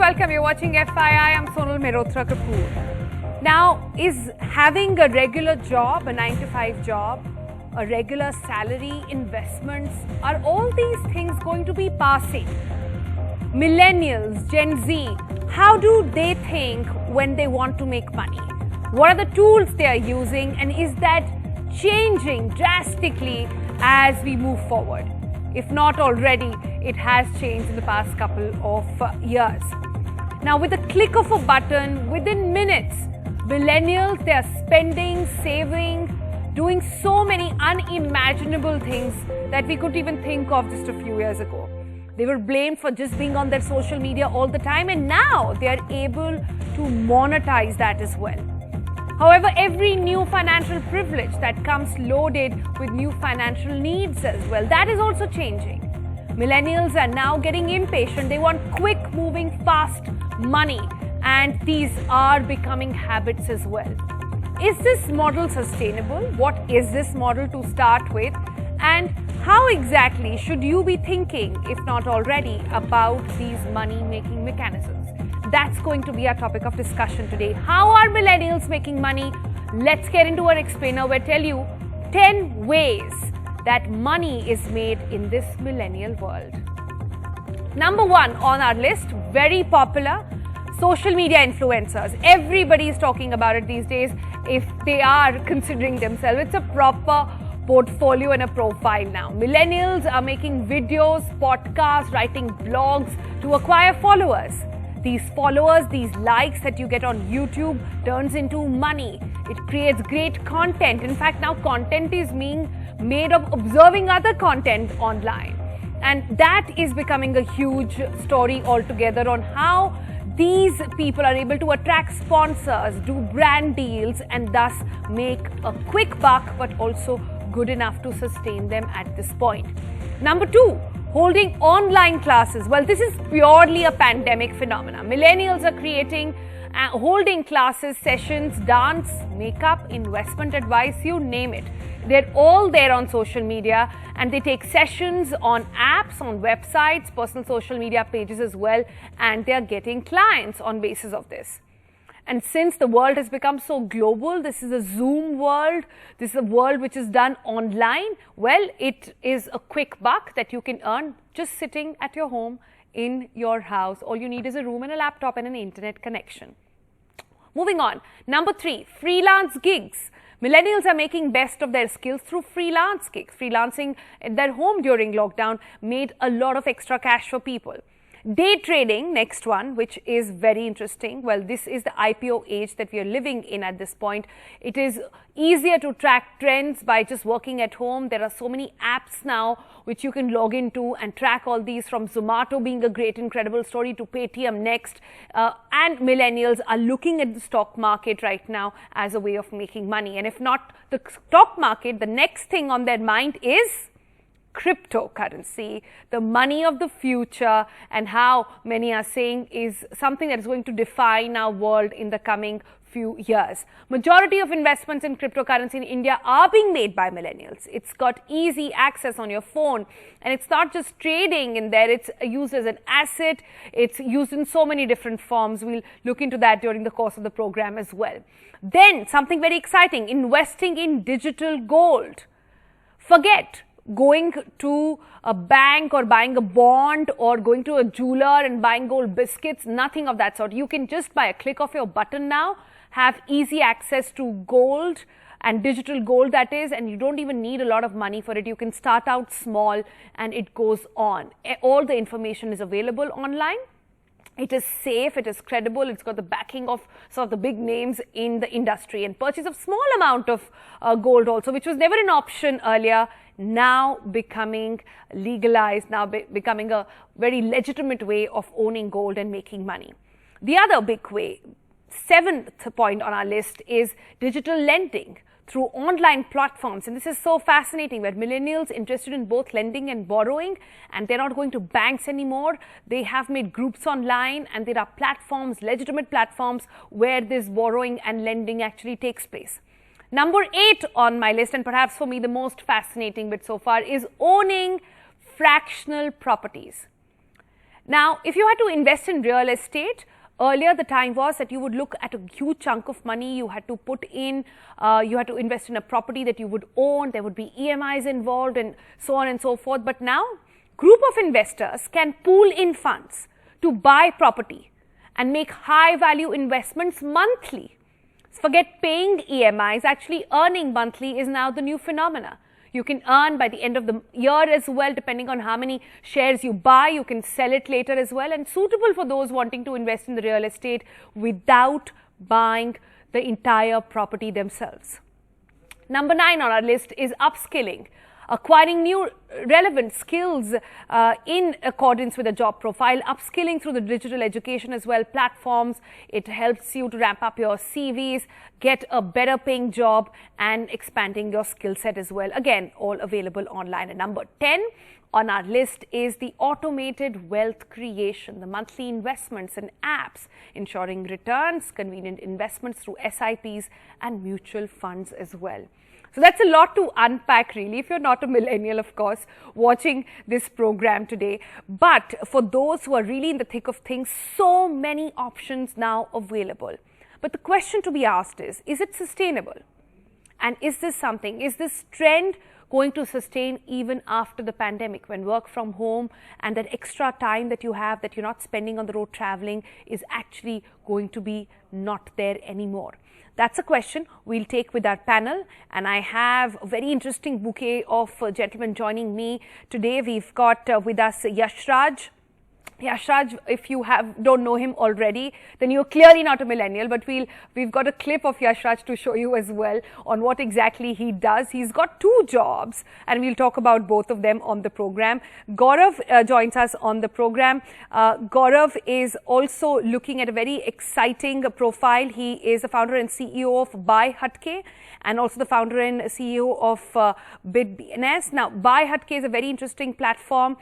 welcome. You're watching FII. I'm Sonal Mehrotra Kapoor. Now, is having a regular job, a 9-to-5 job, a regular salary, investments, are all these things going to be passing? Millennials, Gen Z, how do they think when they want to make money? What are the tools they are using, and is that changing drastically as we move forward? If not already, it has changed in the past couple of years. Now, with the click of a button, within minutes, millennials, they are spending, saving, doing so many unimaginable things that we couldn't even think of just a few years ago. They were blamed for just being on their social media all the time, and now they are able to monetize that as well. However, every new financial privilege that comes loaded with new financial needs as well, that is also changing. Millennials are now getting impatient. They want quick moving, fast money, and these are becoming habits as well. Is this model sustainable? What is this model to start with? And how exactly should you be thinking, if not already, about these money-making mechanisms? That's going to be our topic of discussion today. How are millennials making money? Let's get into our explainer where I tell you 10 ways that money is made in this millennial world. Number one on our list, very popular, social media influencers. Everybody is talking about it these days if they are considering themselves. It's a proper portfolio and a profile now. Millennials are making videos, podcasts, writing blogs to acquire followers. These followers, these likes that you get on YouTube turns into money. It creates great content. In fact, now content is being made of observing other content online. And that is becoming a huge story altogether on how these people are able to attract sponsors, do brand deals, and thus make a quick buck, but also good enough to sustain them at this point. Number two, holding online classes. Well, this is purely a pandemic phenomenon. Millennials are creating, holding classes, sessions, dance, makeup, investment advice, you name it. They're all there on social media, and they take sessions on apps, on websites, personal social media pages as well, and they're getting clients on basis of this. And since the world has become so global, this is a Zoom world, this is a world which is done online, well, it is a quick buck that you can earn just sitting at your home in your house. All you need is a room and a laptop and an internet connection. Moving on. Number three, freelance gigs. Millennials are making best of their skills through freelance gigs. Freelancing at their home during lockdown made a lot of extra cash for people. Day trading, next one, which is very interesting. Well, this is the IPO age that we are living in at this point. It is easier to track trends by just working at home. There are so many apps now which you can log into and track all these, from Zomato being a great, incredible story to Paytm next. And millennials are looking at the stock market right now as a way of making money. And if not the stock market, the next thing on their mind is cryptocurrency, the money of the future, and how many are saying is something that is going to define our world in the coming few years. Majority of investments in cryptocurrency in India are being made by millennials. It's got easy access on your phone, and it's not just trading in there, it's used as an asset, it's used in so many different forms. We'll look into that during the course of the program as well. Then something very exciting, investing in digital gold. Forget going to a bank or buying a bond or going to a jeweler and buying gold biscuits, nothing of that sort. You can just, by a click of your button now, have easy access to gold, and digital gold that is, and you don't even need a lot of money for it. You can start out small and it goes on. All the information is available online. It is safe, it is credible, it's got the backing of some of the big names in the industry, and purchase of small amount of gold also, which was never an option earlier, now becoming legalized, now becoming a very legitimate way of owning gold and making money. The other big way, seventh point on our list, is digital lending through online platforms. And this is so fascinating, where millennials interested in both lending and borrowing, and they're not going to banks anymore. They have made groups online, and there are platforms, legitimate platforms, where this borrowing and lending actually takes place. Number 8 on my list, and perhaps for me the most fascinating bit so far, is owning fractional properties. Now, if you had to invest in real estate, earlier the time was that you would look at a huge chunk of money you had to put in, you had to invest in a property that you would own, there would be EMIs involved and so on and so forth. But now, group of investors can pool in funds to buy property and make high value investments monthly. Forget paying EMIs, actually earning monthly is now the new phenomena. You can earn by the end of the year as well, depending on how many shares you buy. You can sell it later as well, and suitable for those wanting to invest in the real estate without buying the entire property themselves. Number 9 on our list is upskilling. Acquiring new relevant skills in accordance with a job profile, upskilling through the digital education as well, platforms. It helps you to ramp up your CVs, get a better paying job and expanding your skill set as well. Again, all available online. And number 10 on our list is the automated wealth creation, the monthly investments and apps, ensuring returns, convenient investments through SIPs and mutual funds as well. So that's a lot to unpack really, if you're not a millennial, of course, watching this program today. But for those who are really in the thick of things, so many options now available. But the question to be asked is it sustainable? And is this trend going to sustain even after the pandemic, when work from home and that extra time that you have that you're not spending on the road traveling is actually going to be not there anymore? That's a question we'll take with our panel, and I have a very interesting bouquet of gentlemen joining me today. We've got with us Yashraj. Yashraj, if you don't know him already, then you're clearly not a millennial, but we've got a clip of Yashraj to show you as well on what exactly he does. He's got 2 jobs, and we'll talk about both of them on the program. Gaurav joins us on the program. Gaurav is also looking at a very exciting profile. He is the founder and CEO of Buy Hatke and also the founder and CEO of BidBNS. Now, Buy Hatke is a very interesting platform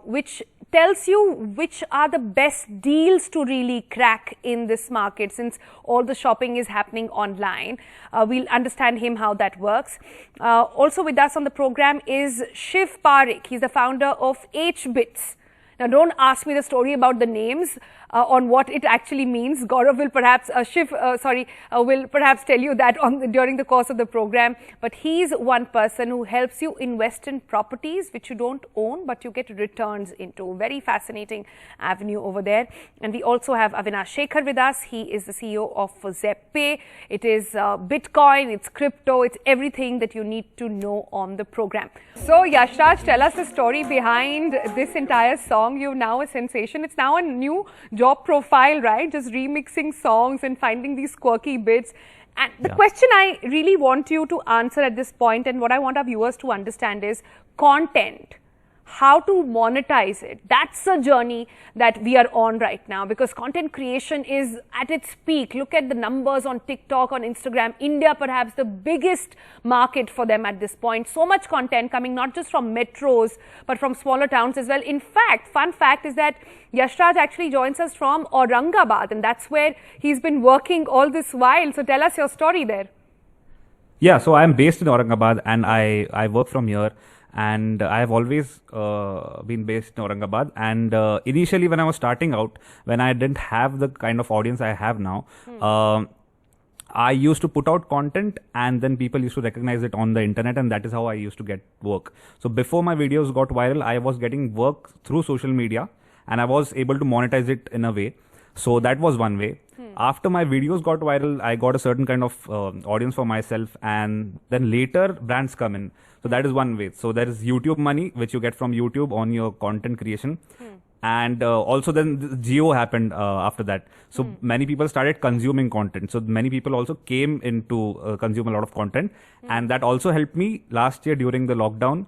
which tells you which are the best deals to really crack in this market, since all the shopping is happening online. We'll understand him how that works. Also with us on the program is Shiv Parekh. He's the founder of HBits. Now, don't ask me the story about the names on what it actually means. Gaurav will perhaps, will perhaps tell you that during the course of the program. But he's one person who helps you invest in properties which you don't own, but you get returns into. Very fascinating avenue over there. And we also have Avinash Shekhar with us. He is the CEO of ZepPay. It is Bitcoin, it's crypto, it's everything that you need to know on the program. So, Yashraj, tell us the story behind this entire song. You're now a sensation. It's now a new job profile, right? Just remixing songs and finding these quirky bits. And the question I really want you to answer at this point, and what I want our viewers to understand, is content. How to monetize it. That's a journey that we are on right now, because content creation is at its peak. Look at the numbers on TikTok, on Instagram. India, perhaps the biggest market for them at this point. So much content coming not just from metros, but from smaller towns as well. In fact, fun fact is that Yashraj actually joins us from Aurangabad, and that's where he's been working all this while. So tell us your story there. Yeah, so I'm based in Aurangabad, and I work from here. And I have always been based in Aurangabad. And initially, when I was starting out, when I didn't have the kind of audience I have now, I used to put out content, and then people used to recognize it on the internet, and that is how I used to get work. So before my videos got viral, I was getting work through social media, and I was able to monetize it in a way. So that was one way. After my videos got viral, I got a certain kind of audience for myself, and then later brands come in. So that is one way. So there is YouTube money, which you get from YouTube on your content creation. And also then the Geo happened after that. So many people started consuming content. So many people also came into consume a lot of content. And that also helped me last year during the lockdown.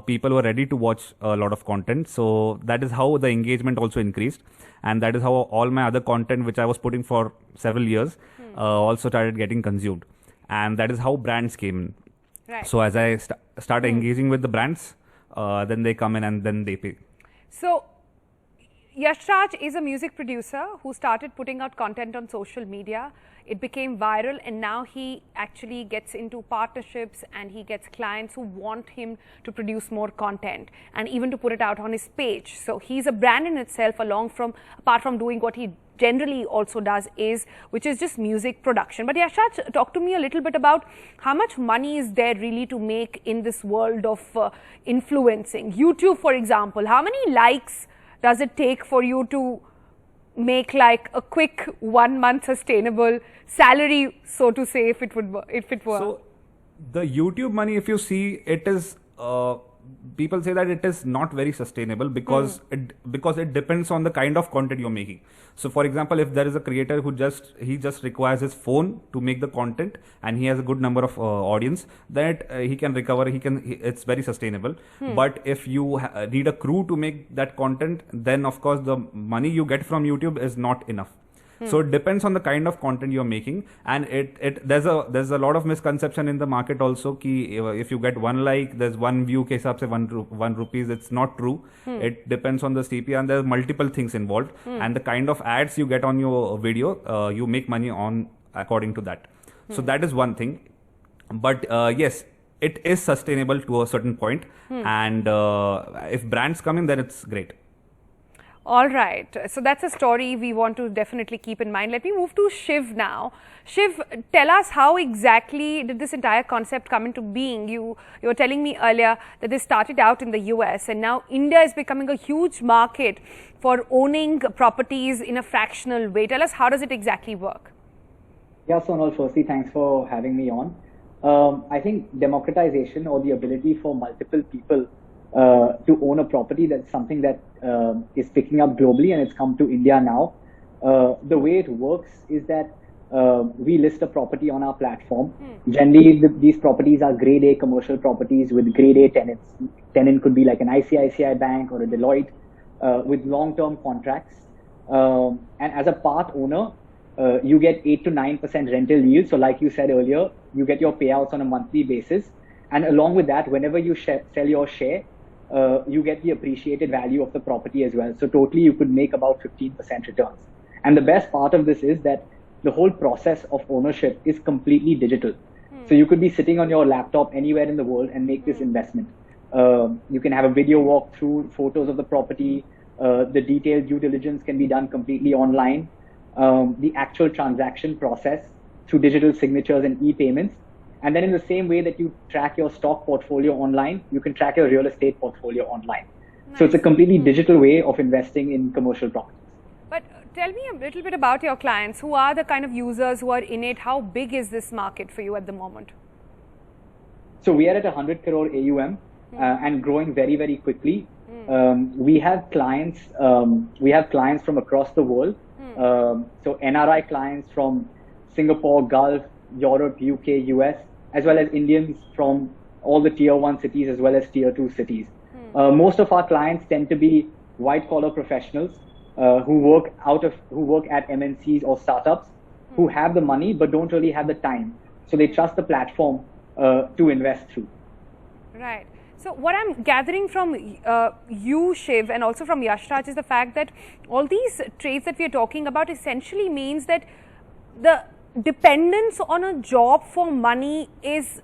People were ready to watch a lot of content. So that is how the engagement also increased. And that is how all my other content, which I was putting for several years, also started getting consumed. And that is how brands came in. Right. So as I started engaging with the brands, then they come in and then they pay. So Yashraj is a music producer who started putting out content on social media. It became viral, and now he actually gets into partnerships and he gets clients who want him to produce more content and even to put it out on his page. So he's a brand in itself, apart from doing what he generally also does which is just music production. But Yashraj, talk to me a little bit about how much money is there really to make in this world of influencing. YouTube, for example, how many likes does it take for you to make like a quick 1 month sustainable salary, so to say, if it were? So the YouTube money, if you see, it is people say that it is not very sustainable because it depends on the kind of content you're making. So for example, if there is a creator who just requires his phone to make the content and he has a good number of audience, that he can recover, it's very sustainable. But if you need a crew to make that content, then of course the money you get from YouTube is not enough. So it depends on the kind of content you're making, and there's a lot of misconception in the market also ki if you get 1 like, there's 1 view ke hisab se 1 rupees. It's not true. It depends on the CPM, and there's multiple things involved, and the kind of ads you get on your video, you make money on according to that. So that is one thing. But yes, it is sustainable to a certain point, and if brands come in, then it's great. All right. So that's a story we want to definitely keep in mind. Let me move to Shiv now. Shiv, tell us, how exactly did this entire concept come into being? You were telling me earlier that this started out in the US, and now India is becoming a huge market for owning properties in a fractional way. Tell us, how does it exactly work? Yeah, Sonal, firstly, thanks for having me on. I think democratization, or the ability for multiple people to own a property, that's something that is picking up globally, and it's come to India now. The way it works is that we list a property on our platform. Generally, these properties are grade A commercial properties with grade A tenants. Tenant could be like an ICICI Bank or a Deloitte with long-term contracts. And as a part owner, you get 8 to 9% rental yield. So like you said earlier, you get your payouts on a monthly basis. And along with that, whenever you sell your share, you get the appreciated value of the property as well. So totally, you could make about 15% returns. And the best part of this is that the whole process of ownership is completely digital. So you could be sitting on your laptop anywhere in the world and make this investment. You can have a video walkthrough, photos of the property. The detailed due diligence can be done completely online. The actual transaction process through digital signatures and e-payments. And then in the same way that you track your stock portfolio online, you can track your real estate portfolio online. Nice. So it's a completely digital way of investing in commercial properties. But tell me a little bit about your clients. Who are the kind of users who are in it? How big is this market for you at the moment? So we are at 100 crore AUM and growing very, very quickly. We have clients from across the world. So NRI clients from Singapore, Gulf, Europe, UK, US, as well as Indians from all the tier 1 cities as well as tier 2 cities. Most of our clients tend to be white collar professionals who work at MNCs or startups who have the money but don't really have the time. So they trust the platform to invest through. Right. So what I'm gathering from you, Shiv, and also from Yashraj is the fact that all these traits that we are talking about essentially means that the dependence on a job for money is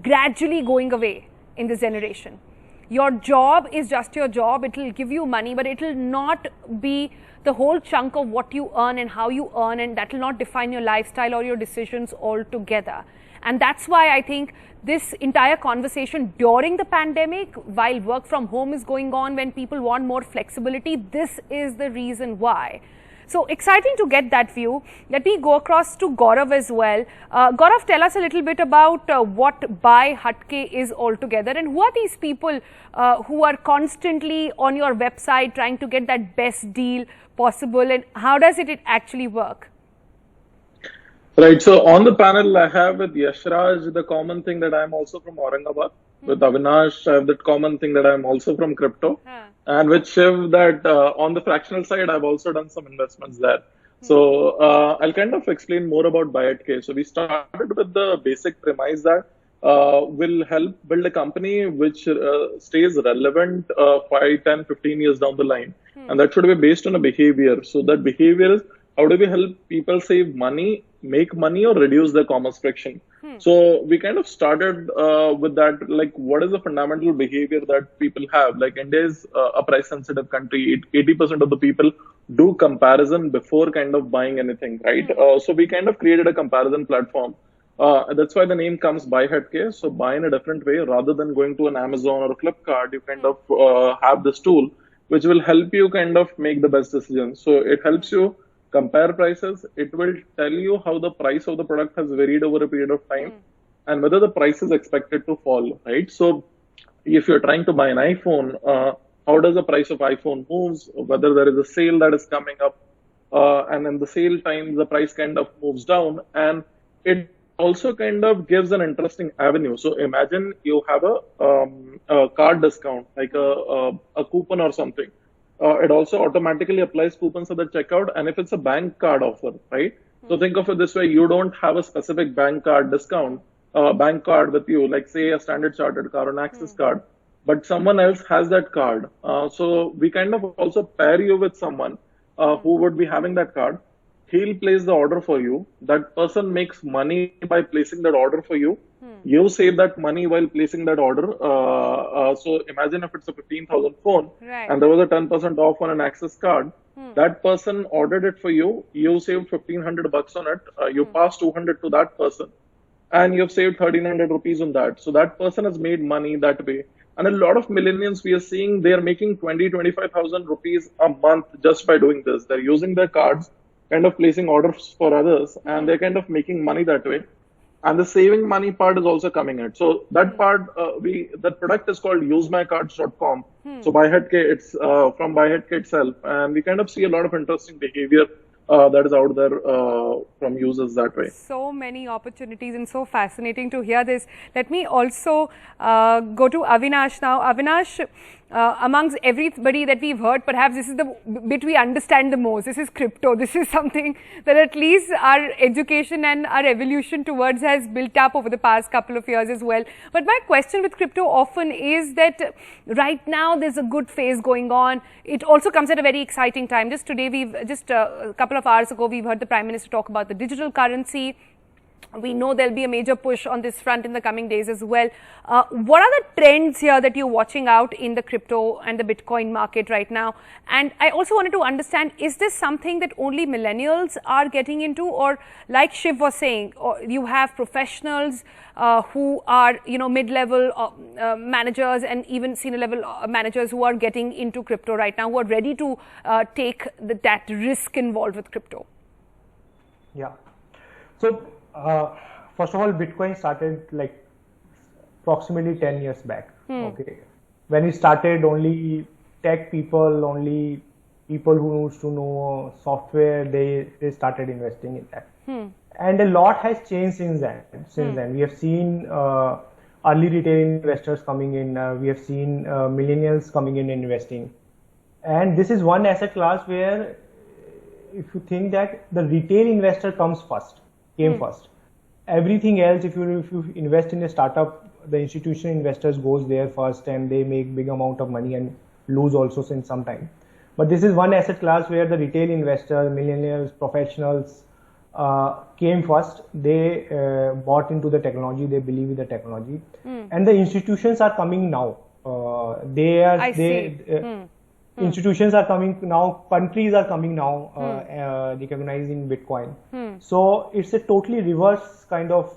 gradually going away in this generation. Your job is just your job. It will give you money, but it will not be the whole chunk of what you earn and how you earn, and that will not define your lifestyle or your decisions altogether. And that's why I think this entire conversation during the pandemic, while work from home is going on, when people want more flexibility, this is the reason why. So exciting to get that view. Let me go across to Gaurav as well. Gaurav, tell us a little bit about what Buy Hatke is altogether, and who are these people who are constantly on your website trying to get that best deal possible, and how does it actually work? Right. So on the panel, I have with Yashraj the common thing that I'm also from Aurangabad. With Avinash, I have that common thing that I'm also from crypto. And with Shiv, that on the fractional side, I've also done some investments there. So I'll kind of explain more about Buy Hatke. So we started with the basic premise that will help build a company which stays relevant 5, 10, 15 years down the line. And that should be based on a behavior. So that behavior is, how do we help people save money, make money, or reduce their commerce friction? So we kind of started with that, like what is the fundamental behavior that people have? Like India is a price sensitive country. 80% of the people do comparison before kind of buying anything, right? So we kind of created a comparison platform. That's why the name comes Buy Headcase. So buy in a different way rather than going to an Amazon or a Flipkart. You kind of have this tool which will help you kind of make the best decisions. So it helps you compare prices. It will tell you how the price of the product has varied over a period of time and whether the price is expected to fall, right? So if you're trying to buy an iPhone, how does the price of iPhone moves, whether there is a sale that is coming up, and in the sale time, the price kind of moves down, and it also kind of gives an interesting avenue. So imagine you have a card discount, like a coupon or something. It also automatically applies coupons at the checkout, and if it's a bank card offer, right? So think of it this way: you don't have a specific bank card discount, bank card with you, like say a Standard Chartered card or an Axis card, but someone else has that card. So we kind of also pair you with someone who would be having that card. He'll place the order for you. That person makes money by placing that order for you. You save that money while placing that order. So imagine if it's a 15,000 phone and there was a 10% off on an Axis card. That person ordered it for you. You saved 1,500 bucks on it. You passed 200 to that person, and you've saved 1,300 rupees on that. So that person has made money that way. And a lot of millennials we are seeing, they are making 25,000 rupees a month just by doing this. They're using their cards, kind of placing orders for others, and they're kind of making money that way. And the saving money part is also coming in. So that part, that product is called usemycards.com. So Buy-Headcase, it's from Buy-Headcase itself. And we kind of see a lot of interesting behavior that is out there from users that way. So many opportunities and so fascinating to hear this. Let me also go to Avinash now. Avinash, amongst everybody that we've heard, perhaps this is the bit we understand the most. This is crypto. This is something that at least our education and our evolution towards has built up over the past couple of years as well. But my question with crypto often is that right now there's a good phase going on. It also comes at a very exciting time. Just today, a couple of hours ago, we've heard the Prime Minister talk about the digital currency. We know there'll be a major push on this front in the coming days as well. What are the trends here that you're watching out in the crypto and the Bitcoin market right now? And I also wanted to understand, is this something that only millennials are getting into, or like Shiv was saying, you have professionals who are, mid-level managers and even senior level managers who are getting into crypto right now, who are ready to take that risk involved with crypto? Yeah. So, first of all, Bitcoin started like approximately 10 years back. Okay, when it started, only tech people, only people who used to know software, they started investing in that. And a lot has changed since then. We have seen early retail investors coming in. We have seen millennials coming in and investing. And this is one asset class where, if you think that the retail investor came first. Everything else, if you invest in a startup, the institutional investors goes there first and they make big amount of money and lose also in some time. But this is one asset class where the retail investor, millennials, professionals came first. They bought into the technology, they believe in the technology. And the institutions are coming now. Institutions are coming now, countries are coming now, recognizing Bitcoin. So it's a totally reverse kind of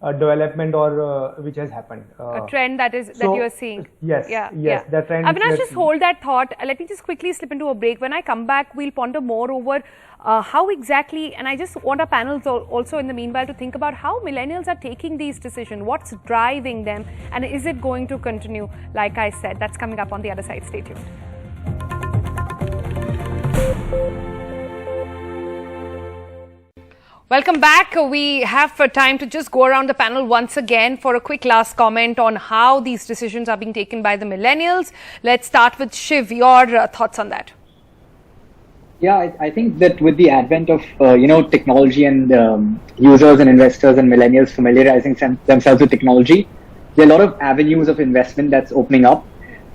development or which has happened. A trend that you are seeing. Yes, the trend. Avinash, just hold that thought. Let me just quickly slip into a break. When I come back, we'll ponder more over how exactly, and I just want our panels also in the meanwhile to think about how millennials are taking these decisions, what's driving them, and is it going to continue? Like I said, that's coming up on the other side. Stay tuned. Welcome back. We have time to just go around the panel once again for a quick last comment on how these decisions are being taken by the millennials. Let's start with Shiv. Your thoughts on that? Yeah, I think that with the advent of technology and users and investors and millennials familiarizing themselves with technology, there are a lot of avenues of investment that's opening up.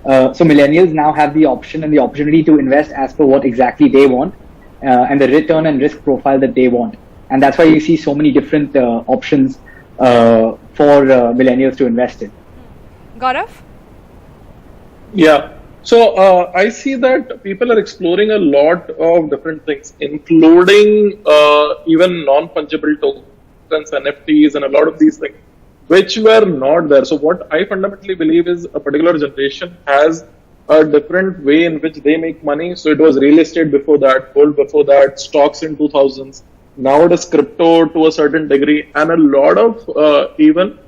So millennials now have the option and the opportunity to invest as per what exactly they want and the return and risk profile that they want. And that's why you see so many different options for millennials to invest in. Gaurav? Yeah. So I see that people are exploring a lot of different things, including even non-fungible tokens, NFTs, and a lot of these things, which were not there. So what I fundamentally believe is a particular generation has a different way in which they make money. So it was real estate before that, gold before that, stocks in 2000s. Now it is crypto to a certain degree, and a lot of even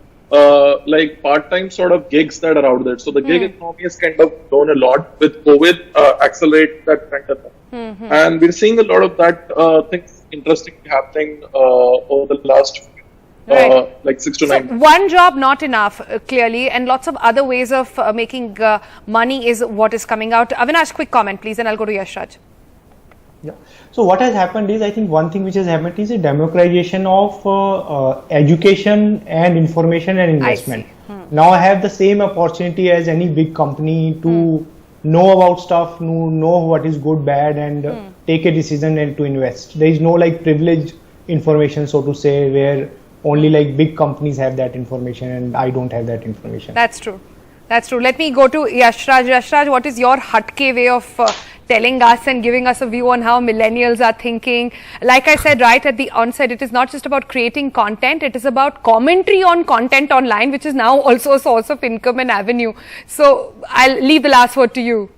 like part-time sort of gigs that are out there. So the gig economy has kind of grown a lot with COVID, accelerate that kind of thing. And we're seeing a lot of that things interesting happening over the last like 6 to 9 months. One job not enough, clearly, and lots of other ways of making money is what is coming out. Avinash, quick comment, please, and I'll go to Yashraj. Yeah. So what has happened is, I think one thing which has happened is a democratization of education and information and investment. Now I have the same opportunity as any big company to know about stuff, know what is good, bad, and take a decision and to invest. There is no like privileged information, so to say, where only like big companies have that information and I don't have that information. That's true. That's true. Let me go to Yashraj. Yashraj, what is your hatke way of telling us and giving us a view on how millennials are thinking? Like I said right at the onset, it is not just about creating content, it is about commentary on content online, which is now also a source of income and avenue. So I'll leave the last word to you.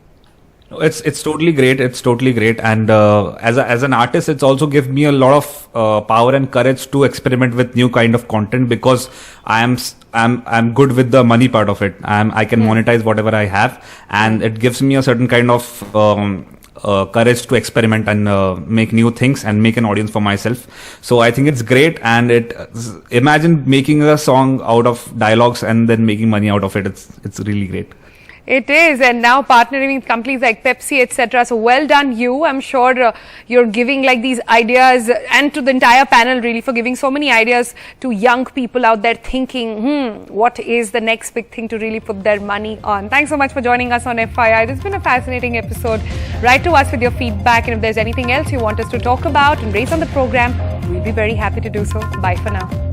It's totally great. It's totally great. And as an artist, it's also given me a lot of power and courage to experiment with new kind of content, because I'm good with the money part of it. I can monetize whatever I have, and it gives me a certain kind of courage to experiment and make new things and make an audience for myself. So I think it's great. And imagine making a song out of dialogues and then making money out of it. It's really great. It is, and now partnering with companies like Pepsi, etc. So well done you. I'm sure you're giving like these ideas, and to the entire panel really, for giving so many ideas to young people out there thinking, what is the next big thing to really put their money on. Thanks so much for joining us on FYI. It's been a fascinating episode. Write to us with your feedback, and if there's anything else you want us to talk about and raise on the program, we'll be very happy to do so. Bye for now.